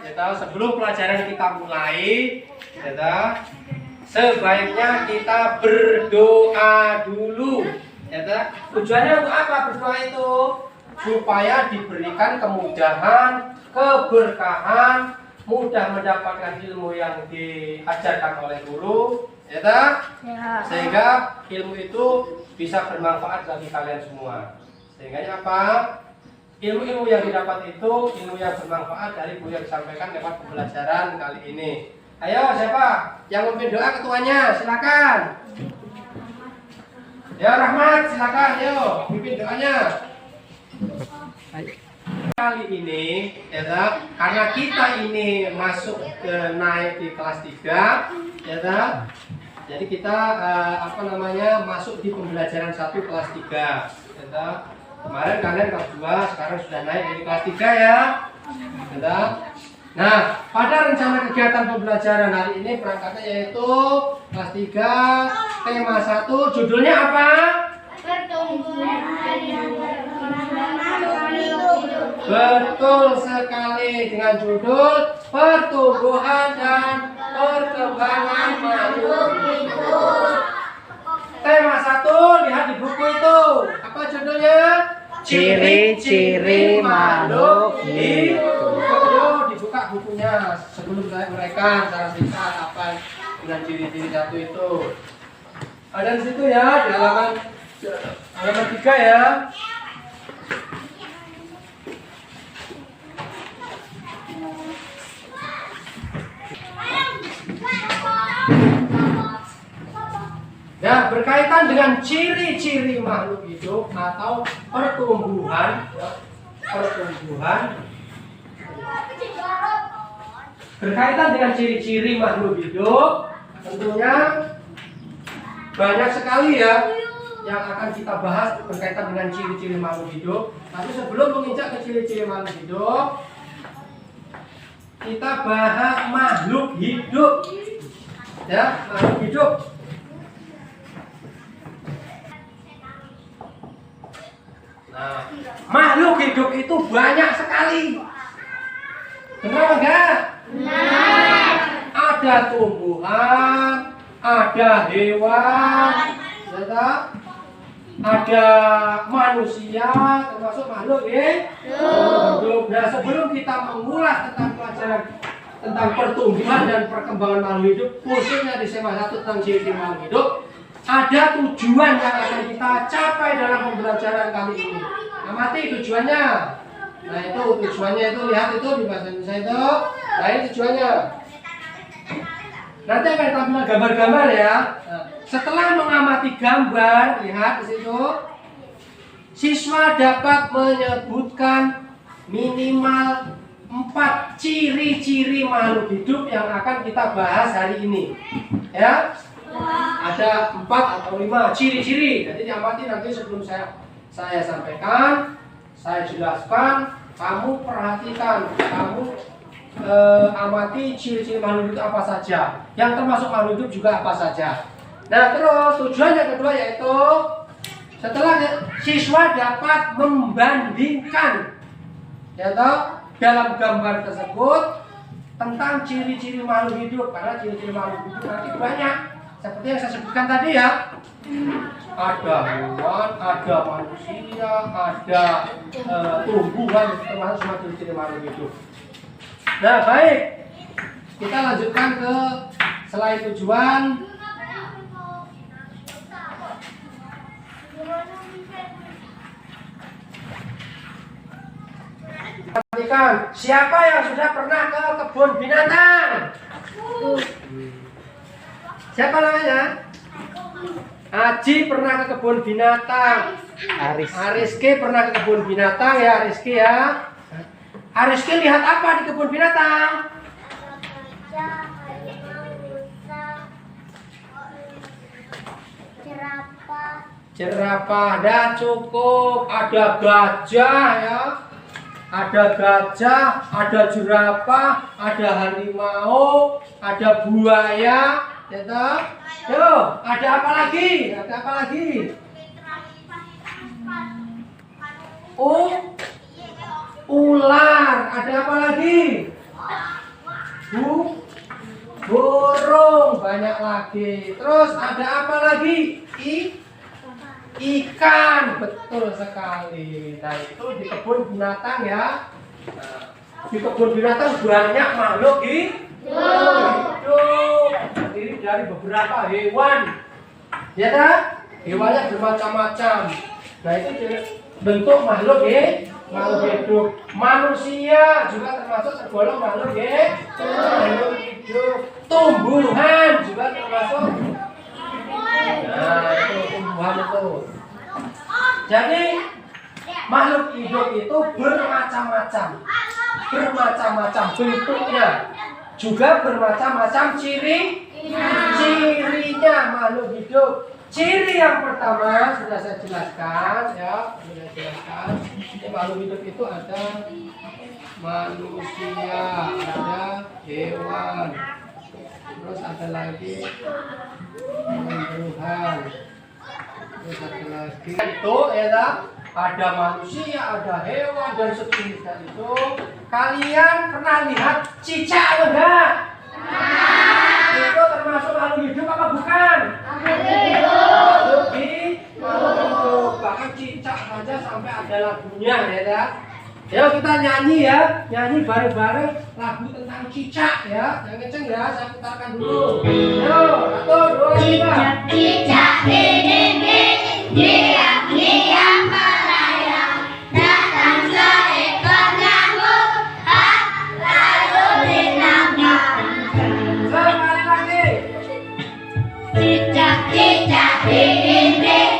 Ya tahu, sebelum pelajaran kita mulai, ya tahu, sebaiknya kita berdoa dulu. Ya tahu, tujuannya untuk apa berdoa itu? Supaya diberikan kemudahan, keberkahan, mudah mendapatkan ilmu yang diajarkan oleh guru, ya tahu? Ya. Sehingga ilmu itu bisa bermanfaat bagi kalian semua. Sehingga apa? Ilmu-ilmu yang didapat itu ilmu yang bermanfaat dari guru yang disampaikan lewat pembelajaran kali ini. Ayo, siapa yang memimpin doa? Ketuanya, silakan. Ya, Rahmat, silakan. Yo, pimpin doanya. Kali ini, ya, karena kita ini masuk ke naik di kelas 3, ya, jadi kita masuk di pembelajaran 1 kelas 3, ya. Kemarin kalian kelas 2, sekarang sudah naik di kelas 3 ya. Nah, pada rencana kegiatan pembelajaran hari ini perangkatnya yaitu kelas 3, tema 1, judulnya apa? Pertumbuhan yang Betul sekali, dengan judul pertumbuhan dan perkembangan makhluk hidup. Tema 1, lihat di buku itu. Apa judulnya? Ciri-ciri makhluk hidup. Ayo dibuka bukunya sebelum saya uraikan secara singkat apa dengan ciri-ciri 1 itu. Ada di situ ya, di halaman 3 ya. Ya, berkaitan dengan ciri-ciri makhluk hidup atau pertumbuhan, ya, berkaitan dengan ciri-ciri makhluk hidup, tentunya banyak sekali ya yang akan kita bahas berkaitan dengan ciri-ciri makhluk hidup. Tapi sebelum menginjak ke ciri-ciri makhluk hidup, kita bahas makhluk hidup, ya, makhluk hidup. Nah, makhluk hidup itu banyak sekali. Benar enggak? Benar. Ada tumbuhan, ada hewan, ada manusia, termasuk makhluk hidup. Nah, sebelum kita mengulas tentang pelajaran tentang pertumbuhan dan perkembangan makhluk hidup, khususnya di tema 1 tentang ciri-ciri makhluk hidup, ada tujuan yang akan kita capai dalam pembelajaran kali ini. Amati tujuannya. Nah, itu tujuannya itu, lihat itu di bahasa Indonesia itu. Nah, ini tujuannya. Nanti akan tampilkan gambar-gambar ya. Nah, setelah mengamati gambar, lihat di situ. Siswa dapat menyebutkan minimal 4 ciri-ciri makhluk hidup yang akan kita bahas hari ini. Ya. Ada 4 atau 5 ciri-ciri. Jadi diamati nanti sebelum saya sampaikan, saya jelaskan, kamu perhatikan, kamu amati ciri-ciri makhluk hidup apa saja, yang termasuk makhluk hidup juga apa saja. Nah, terus tujuan yang kedua yaitu setelah siswa dapat membandingkan, ya toh, dalam gambar tersebut tentang ciri-ciri makhluk hidup, karena ciri-ciri makhluk hidup nanti banyak. Seperti yang saya sebutkan tadi ya, ada hewan, ada manusia, ada tumbuhan, termasuk semua ciri-ciri makhluk hidup. Nah, baik, kita lanjutkan ke selain tujuan. Perhatikan, siapa yang sudah pernah ke kebun binatang? Siapa namanya? Aji pernah ke kebun binatang. Ariski pernah ke kebun binatang ya, Ariski ya. Ariski lihat apa di kebun binatang? Jerapah, dah cukup. Ada gajah ya. Ada gajah, ada jerapah, ada harimau, ada buaya. Ya toh? Yo, ada apa lagi? Ada apa lagi? Oh, ular. Ada apa lagi? banyak lagi. Terus ada apa lagi? Ikan, betul sekali. Nah itu di kebun binatang ya. Nah, di kebun binatang banyak makhluk hidup. Terdiri dari beberapa hewan. Ya kan? Hewannya bermacam-macam. Nah itu bentuk makhluk hidup. Manusia juga termasuk tergolong makhluk hidup. Tumbuhan juga termasuk. Nah itu tumbuhan itu. Jadi makhluk hidup itu bermacam-macam bentuknya, juga bermacam-macam cirinya makhluk hidup. Ciri yang pertama sudah saya jelaskan ya, Ini makhluk hidup itu ada manusia, ada hewan, terus ada lagi tumbuhan, terus ada lagi itu ya, ada manusia, ada hewan dan sejenisnya itu. Kalian pernah lihat cicak enggak? Itu termasuk makhluk hidup apa bukan? Makhluk hidup. Bahkan cicak saja sampai ada lagunya ya. Yuk kita nyanyi ya, nyanyi bareng-bareng lagu tentang cicak ya. Yang kenceng ya, saya putarkan dulu. Yuk, 1, 2, 3. Cicak, cicak, diam-diam melayang, datang seekor nyamuk, lalu ditangkap. Sekali lagi. Cicak, cicak, diam-diam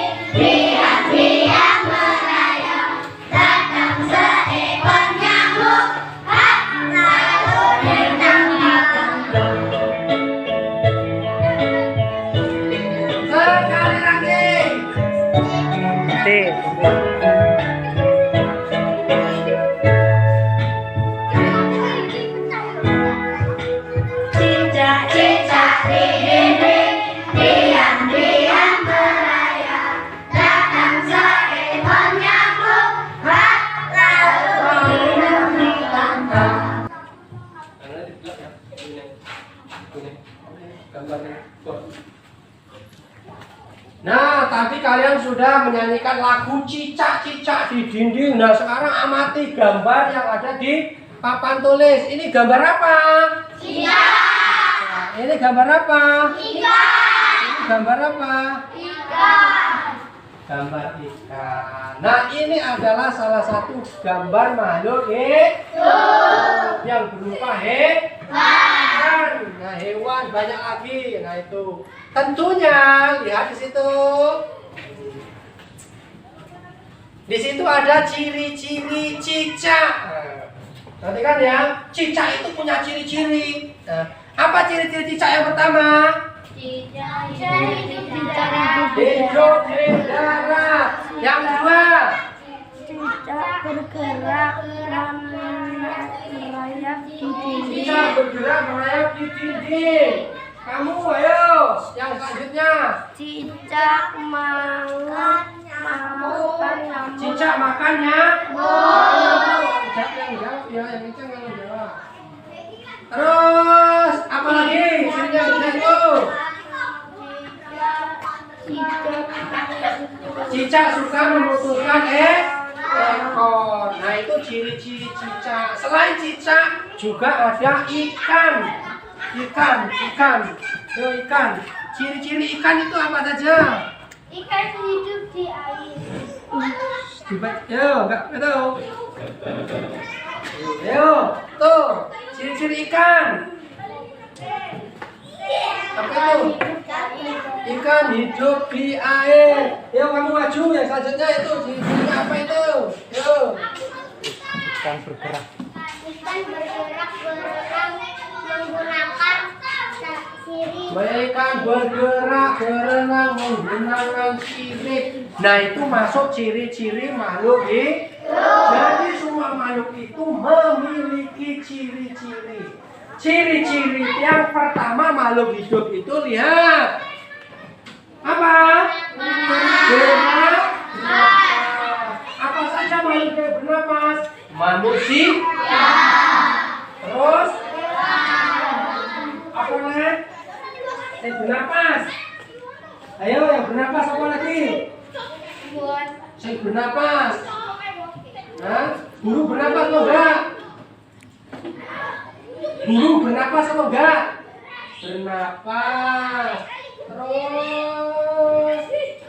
melayang, datang seekor nyamuk, lalu ditangkap. Sekali lagi. Cicak, cicak, diam-diam melayang, datang seekor nyamuk, lalu ditangkap. Nah, tadi kalian sudah menyanyikan lagu cicak-cicak di dinding. Nah, sekarang amati gambar yang ada di papan tulis. Ini gambar apa? Cicak, Nah, ini gambar apa? ikan, Ini gambar apa? ikan. Gambar ikan. Nah, ini adalah salah satu gambar makhluk hidup yang berupa hewan. Nah, hewan banyak lagi. Nah, itu tentunya lihat di situ. Di situ ada ciri-ciri cicak. Nanti kan ya, cicak itu punya ciri-ciri. Nah, apa ciri-ciri cicak yang pertama? Cicak hidup di darat. Hidup di darat. Yang kedua, Cicak bergerak merayap di dinding. cicak bergerak merayap di dinding. Kamu ayo, yang selanjutnya. Cicak makan nyamuk. Cicak makannya. Cicak yang jawab ya, yang kencang yang jawab. Terus apa lagi? Cirinya itu. Cicak suka memutuskan ekor. Nah itu ciri-ciri cicak. Selain cicak juga ada ikan. Yo, ikan. Ciri-ciri ikan itu apa saja? Ikan hidup di air. Yo, enggak tahu. Yo, tuh ciri-ciri ikan. Apa itu? Ikan hidup di air. Yo, kamu maju yang selanjutnya itu ciri-cirinya apa itu? Yo. Ikan bergerak. Ikan bergerak menggunakan sirip. Ikan bergerak berenang menggunakan sirip. Nah itu masuk ciri-ciri makhluk hidup. Jadi semua makhluk itu memiliki ciri-ciri. Ciri-ciri yang pertama makhluk hidup itu lihat apa? Bernapas. Apa saja makhluk yang bernapas? Manusia. Terus apa lagi? bernapas. Ayo yang bernapas apa lagi? Saya bernapas. Hah? Burung bernapas atau enggak? Burung bernapas atau enggak? Bernapas. Terus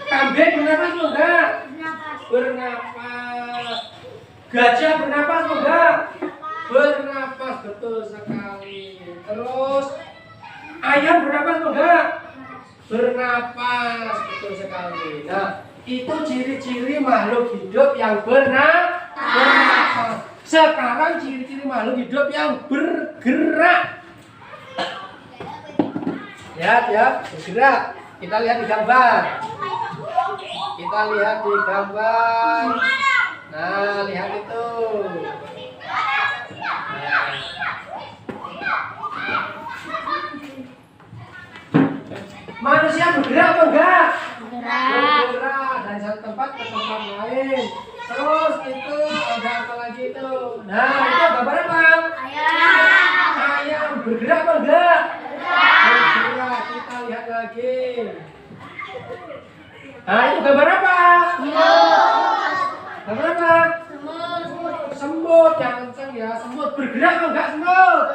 kambing bernapas atau enggak? Bernapas. Gajah bernapas atau enggak? Bernapas, betul sekali. Terus ayam bernapas atau enggak? Bernapas, betul sekali. Nah, itu ciri-ciri makhluk hidup yang bernapas. Sekarang ciri-ciri makhluk hidup yang bergerak. Ya, bergerak. Kita lihat di gambar. Nah, lihat itu. Manusia bergerak atau enggak? Bergerak dari satu tempat ke tempat lain. Terus itu ada apa lagi itu? Nah, itu gambar apa? Ayam bergerak atau enggak? Bergerak. Kita lihat lagi. Nah, itu gambar apa? Gambar apa? Semut. Yang kencang ya. Semut bergerak atau enggak semut?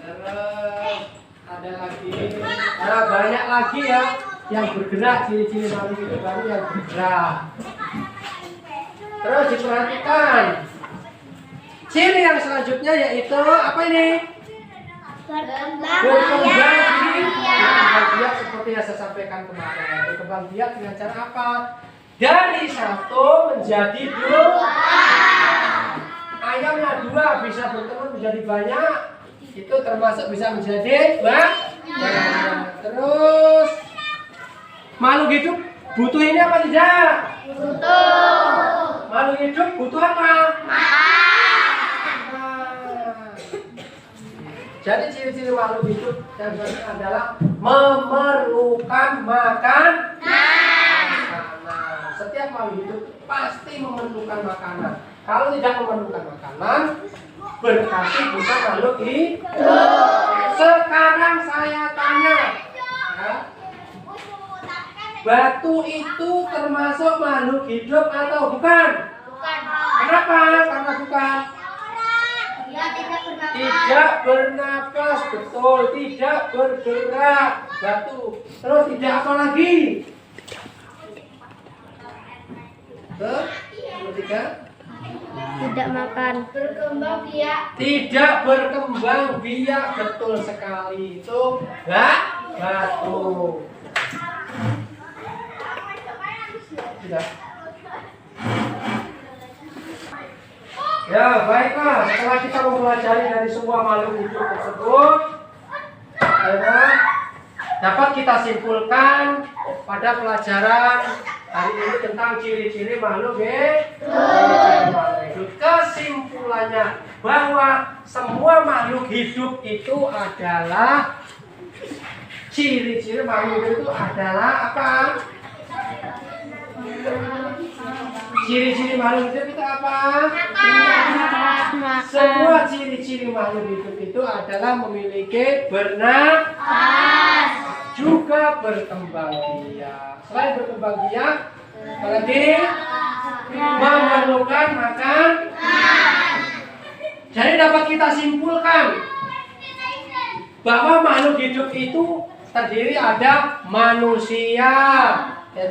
Terus ada lagi, nah banyak lagi ya yang bergerak, ciri-ciri makhluk hidup baru yang bergerak. Terus diperhatikan ciri yang selanjutnya yaitu apa ini? Berkembang biak seperti yang saya sampaikan kemarin. Berkembang biak dengan cara apa? Dari satu menjadi dua. Ayamnya dua bisa bertemu menjadi banyak. Itu termasuk bisa menjadi banyak. Terus makhluk hidup butuh ini apa tidak? Butuh. Makhluk hidup butuh apa? Jadi ciri-ciri makhluk hidup yang selanjutnya adalah memerlukan makanan. Setiap makhluk hidup pasti memerlukan makanan. Kalau tidak memerlukan makanan, berarti bukan makhluk hidup. Sekarang saya tanya, ya, batu itu termasuk makhluk hidup atau bukan? Kenapa? Karena bukan. Tidak bernapas, betul. Tidak bergerak, batu. Terus tidak apa lagi? Yang ketiga. Tidak makan. Berkembang biak. Tidak berkembang biak, betul sekali. Itu batu. Tidak. Ya, baiklah. Setelah kita mempelajari dari semua makhluk hidup tersebut, ya, dapat kita simpulkan pada pelajaran hari ini tentang ciri-ciri makhluk hidup. Kesimpulannya bahwa semua makhluk hidup itu adalah ciri-ciri makhluk hidup itu adalah apa? Ciri-ciri makhluk hidup itu apa? Semua ciri-ciri makhluk hidup itu adalah memiliki bernapas, juga berkembang biak. Selain berkembang biak, apalagi memerlukan makan. Jadi dapat kita simpulkan bahwa makhluk hidup itu terdiri ada manusia, ya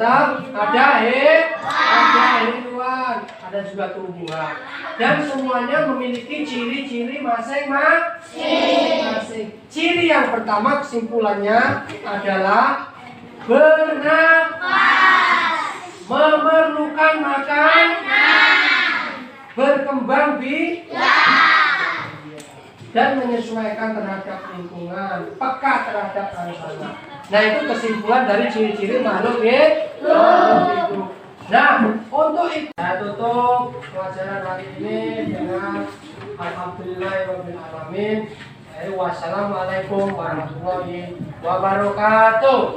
ada hewan, ada juga tumbuhan, dan semuanya memiliki ciri-ciri masing-masing. Ciri yang pertama kesimpulannya adalah bernapas, memerlukan makan, berkembang biak, dan menyesuaikan terhadap lingkungan, peka terhadap angsana. Nah, itu kesimpulan dari ciri-ciri makhluk hidup. Nah, untuk itu saya tutup pelajaran hari ini dengan alhamdulillahirabbil alamin. Wassalamualaikum warahmatullahi wabarakatuh.